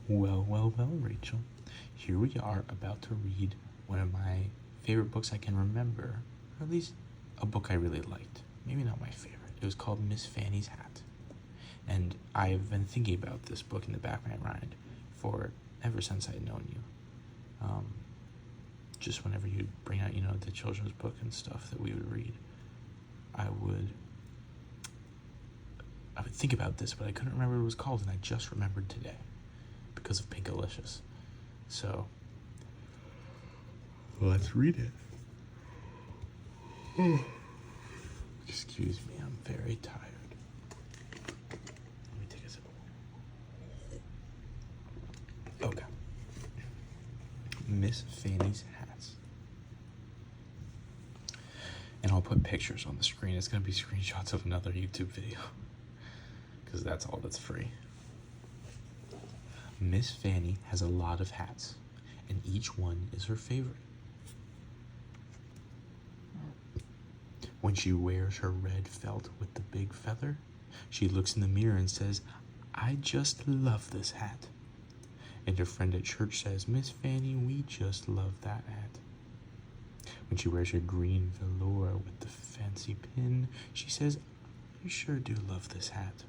Well, Rachel. Here we are about to read one of my favorite books I can remember, or at least a book I really liked. Maybe not my favorite. It was called Miss Fanny's Hat. And I've been thinking about this book in the back of my mind for ever since I'd known you. Just whenever you bring out, the children's book and stuff that we would read, I would think about this, but I couldn't remember what it was called, and I just remembered today because of Pinkalicious. So, let's read it. Excuse me, I'm very tired. Let me take a sip. Okay. Miss Fanny's Hats. And I'll put pictures on the screen. It's going to be screenshots of another YouTube video, because that's all that's free. Miss Fanny has a lot of hats, and each one is her favorite. When she wears her red felt with the big feather, she looks in the mirror and says, "I just love this hat." And her friend at church says, "Miss Fanny, we just love that hat." When she wears her green velour with the fancy pin, she says, "I sure do love this hat."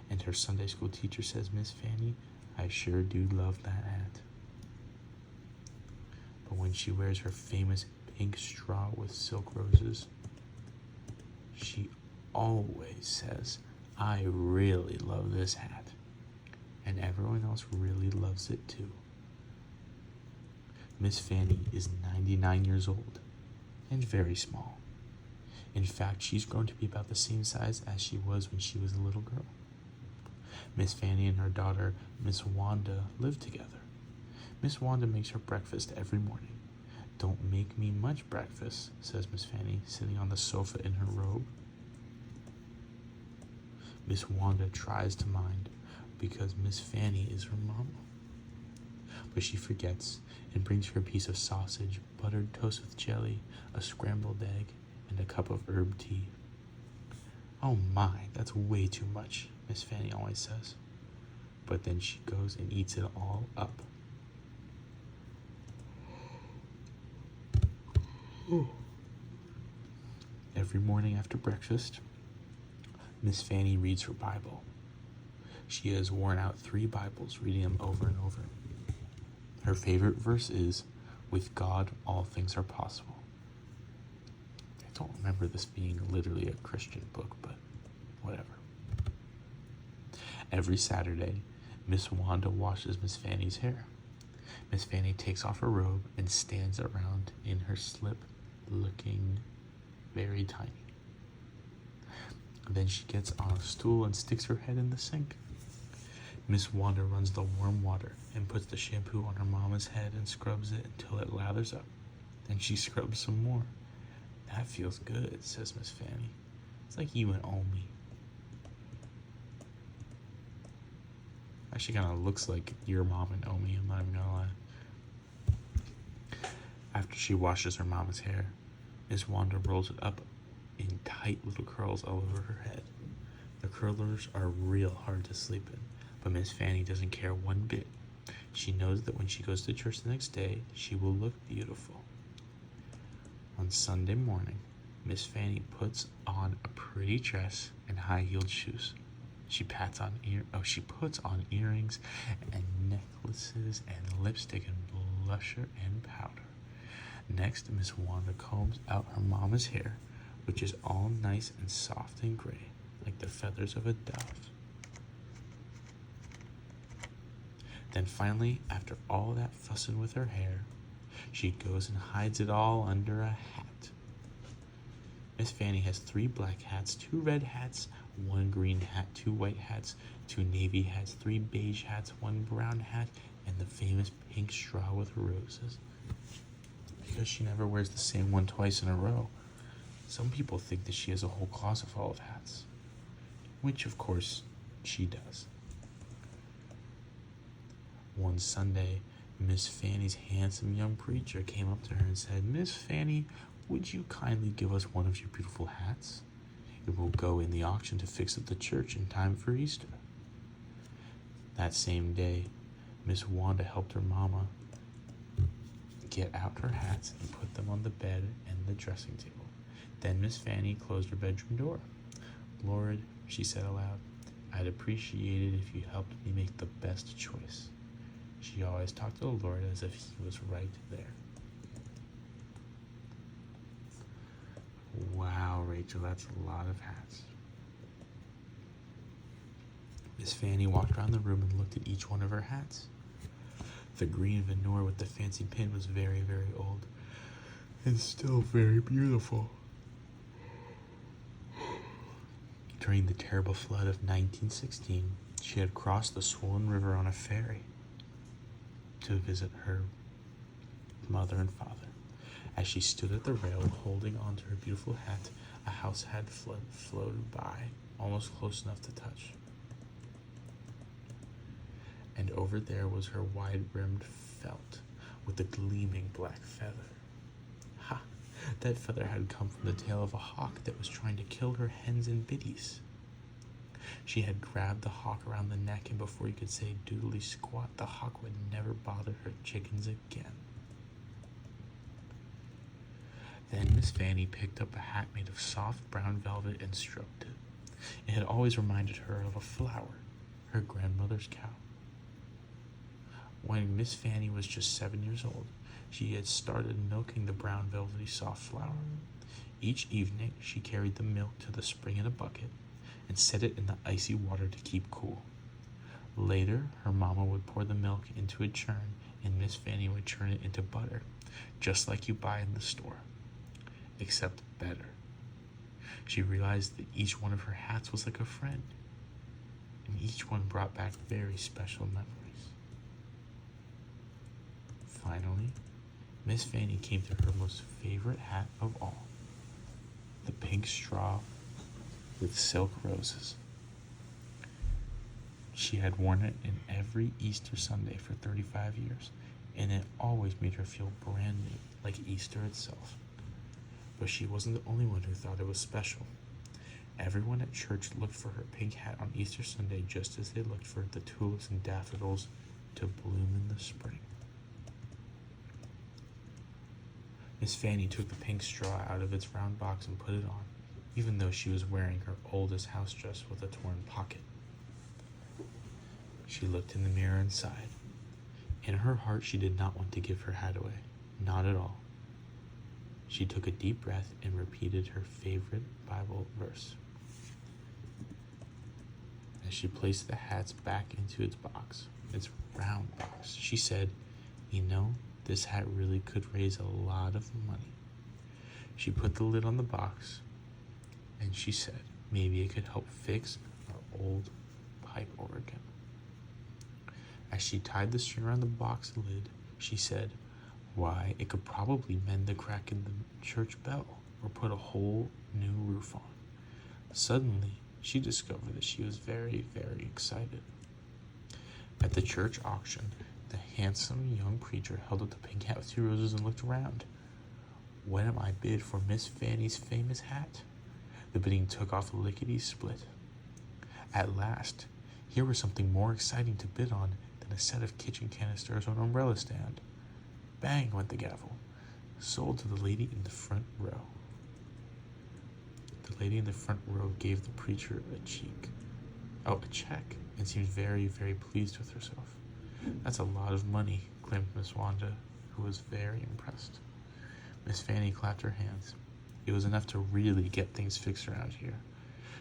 And her Sunday school teacher says, "Miss Fanny, I sure do love that hat." But when she wears her famous pink straw with silk roses, she always says, "I really love this hat." And everyone else really loves it too. Miss Fanny is 99 years old and very small. In fact, she's grown to be about the same size as she was when she was a little girl. Miss Fanny and her daughter, Miss Wanda, live together. Miss Wanda makes her breakfast every morning. "Don't make me much breakfast," says Miss Fanny, sitting on the sofa in her robe. Miss Wanda tries to mind, because Miss Fanny is her mama. But she forgets and brings her a piece of sausage, buttered toast with jelly, a scrambled egg, and a cup of herb tea. "Oh my, that's way too much," Miss Fanny always says. But then she goes and eats it all up. Every morning after breakfast, Miss Fanny reads her Bible. She has worn out 3 Bibles, reading them over and over. Her favorite verse is, "With God, all things are possible." I don't remember this being literally a Christian book, but whatever. Every Saturday, Miss Wanda washes Miss Fanny's hair. Miss Fanny takes off her robe and stands around in her slip, looking very tiny. Then she gets on a stool and sticks her head in the sink. Miss Wanda runs the warm water and puts the shampoo on her mama's head and scrubs it until it lathers up. Then she scrubs some more. "That feels good," says Miss Fanny. "It's like you and Omi." Actually kind of looks like your mom and Omi, I'm not even gonna lie. After she washes her mama's hair, Miss Wanda rolls it up in tight little curls all over her head. The curlers are real hard to sleep in, but Miss Fanny doesn't care one bit. She knows that when she goes to church the next day, she will look beautiful. On Sunday morning, Miss Fanny puts on a pretty dress and high-heeled shoes. She puts on earrings and necklaces and lipstick and blusher and powder. Next, Miss Wanda combs out her mama's hair, which is all nice and soft and gray, like the feathers of a dove. Then finally, after all that fussing with her hair, she goes and hides it all under a hat. Miss Fanny has 3 black hats, 2 red hats, 1 green hat, 2 white hats, 2 navy hats, 3 beige hats, 1 brown hat, and the famous pink straw with roses. Because she never wears the same one twice in a row, some people think that she has a whole closet full of hats, which of course she does. One Sunday, Miss Fanny's handsome young preacher came up to her and said, "Miss Fanny, would you kindly give us one of your beautiful hats? It will go in the auction to fix up the church in time for Easter." That same day, Miss Wanda helped her mama get out her hats and put them on the bed and the dressing table. Then Miss Fannie closed her bedroom door. "Lord," she said aloud, "I'd appreciate it if you helped me make the best choice." She always talked to the Lord as if he was right there. Wow, Rachel, that's a lot of hats. Miss Fannie walked around the room and looked at each one of her hats. The green veneer with the fancy pin was very, very old and still very beautiful. During the terrible flood of 1916, she had crossed the swollen river on a ferry to visit her mother and father. As she stood at the rail holding onto her beautiful hat, a house had floated by, almost close enough to touch. And over there was her wide-brimmed felt with a gleaming black feather. Ha! That feather had come from the tail of a hawk that was trying to kill her hens and biddies. She had grabbed the hawk around the neck, and before you could say doodly squat, the hawk would never bother her chickens again. Then Miss Fannie picked up a hat made of soft brown velvet and stroked it. It had always reminded her of a flower, her grandmother's cow. When Miss Fannie was just 7 years old, she had started milking the brown velvety soft flower. Each evening, she carried the milk to the spring in a bucket and set it in the icy water to keep cool. Later, her mama would pour the milk into a churn, and Miss Fannie would churn it into butter, just like you buy in the store, except better. She realized that each one of her hats was like a friend, and each one brought back very special memories. Finally, Miss Fannie came to her most favorite hat of all, the pink straw with silk roses. She had worn it in every Easter Sunday for 35 years, and it always made her feel brand new, like Easter itself. But she wasn't the only one who thought it was special. Everyone at church looked for her pink hat on Easter Sunday just as they looked for the tulips and daffodils to bloom in the spring. Miss Fannie took the pink straw out of its round box and put it on, even though she was wearing her oldest house dress with a torn pocket. She looked in the mirror and sighed. In her heart, she did not want to give her hat away. Not at all. She took a deep breath and repeated her favorite Bible verse. As she placed the hats back into its box, its round box, she said, "You know, this hat really could raise a lot of money." She put the lid on the box, and she said, maybe it could help fix our old pipe organ. As she tied the string around the box lid, she said, why, it could probably mend the crack in the church bell or put a whole new roof on. Suddenly, she discovered that she was very, very excited. At the church auction, the handsome young preacher held up the pink hat with 2 roses and looked around. When am I bid for Miss Fannie's famous hat? The bidding took off lickety-split. At last, here was something more exciting to bid on than a set of kitchen canisters or an umbrella stand. Bang went the gavel. Sold to the lady in the front row. The lady in the front row gave the preacher a check, and seemed very, very pleased with herself. That's a lot of money, claimed Miss Wanda, who was very impressed. Miss Fannie clapped her hands. It was enough to really get things fixed around here.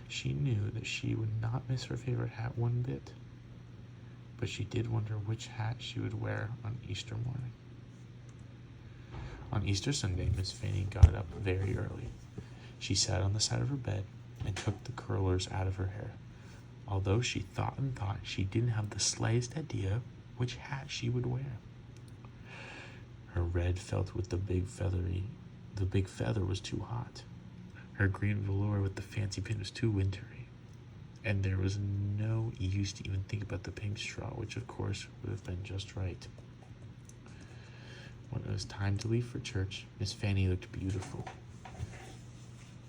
She knew that she would not miss her favorite hat one bit, but she did wonder which hat she would wear on Easter morning. On Easter Sunday, Miss Fannie got up very early. She sat on the side of her bed and took the curlers out of her hair. Although she thought and thought, she didn't have the slightest idea which hat she would wear. Her red felt with the big feather was too hot. Her green velour with the fancy pin was too wintry. And there was no use to even think about the pink straw, which of course would have been just right. When it was time to leave for church, Miss Fannie looked beautiful.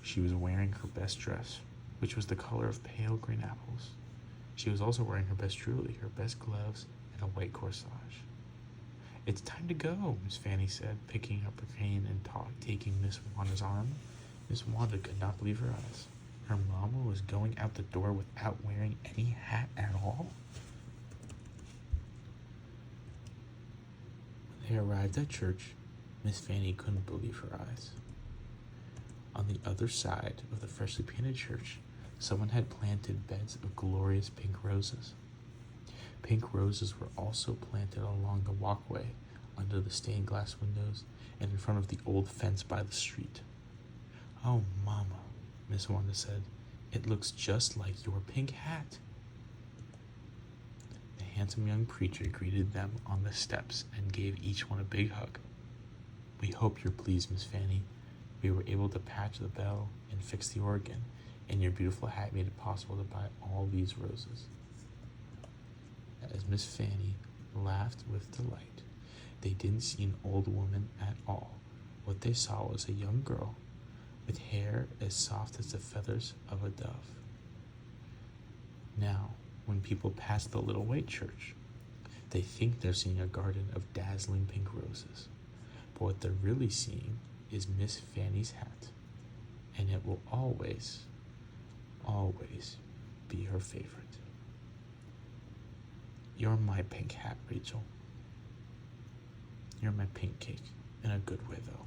She was wearing her best dress, which was the color of pale green apples. She was also wearing her best jewelry, her best gloves, and a white corsage. "It's time to go," Miss Fanny said, picking up her cane and taking Miss Wanda's arm. Miss Wanda could not believe her eyes. Her mama was going out the door without wearing any hat at all? When they arrived at church, Miss Fanny couldn't believe her eyes. On the other side of the freshly painted church, someone had planted beds of glorious pink roses. Pink roses were also planted along the walkway, under the stained glass windows, and in front of the old fence by the street. "Oh, Mama," Miss Wanda said, "it looks just like your pink hat." The handsome young preacher greeted them on the steps and gave each one a big hug. "We hope you're pleased, Miss Fanny. We were able to patch the bell and fix the organ, and your beautiful hat made it possible to buy all these roses." As Miss Fanny laughed with delight, they didn't see an old woman at all. What they saw was a young girl with hair as soft as the feathers of a dove. Now, when people pass the little white church, they think they're seeing a garden of dazzling pink roses. But what they're really seeing is Miss Fanny's hat, and it will always, always be her favorite. You're my pink hat, Rachel. You're my pink cake, in a good way, though.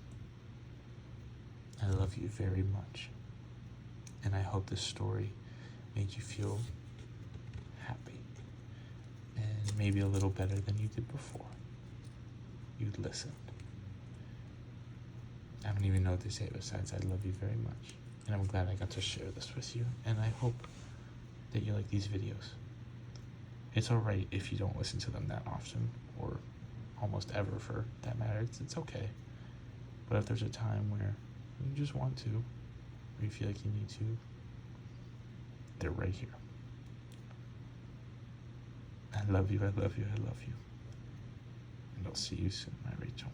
I love you very much, and I hope this story made you feel happy, and maybe a little better than you did before. You'd listen. I don't even know what to say besides I love you very much, and I'm glad I got to share this with you, and I hope that you like these videos. It's alright if you don't listen to them that often, or almost ever for that matter. It's okay. But if there's a time where you just want to, or you feel like you need to, they're right here. I love you, I love you, I love you. And I'll see you soon, my Rachel.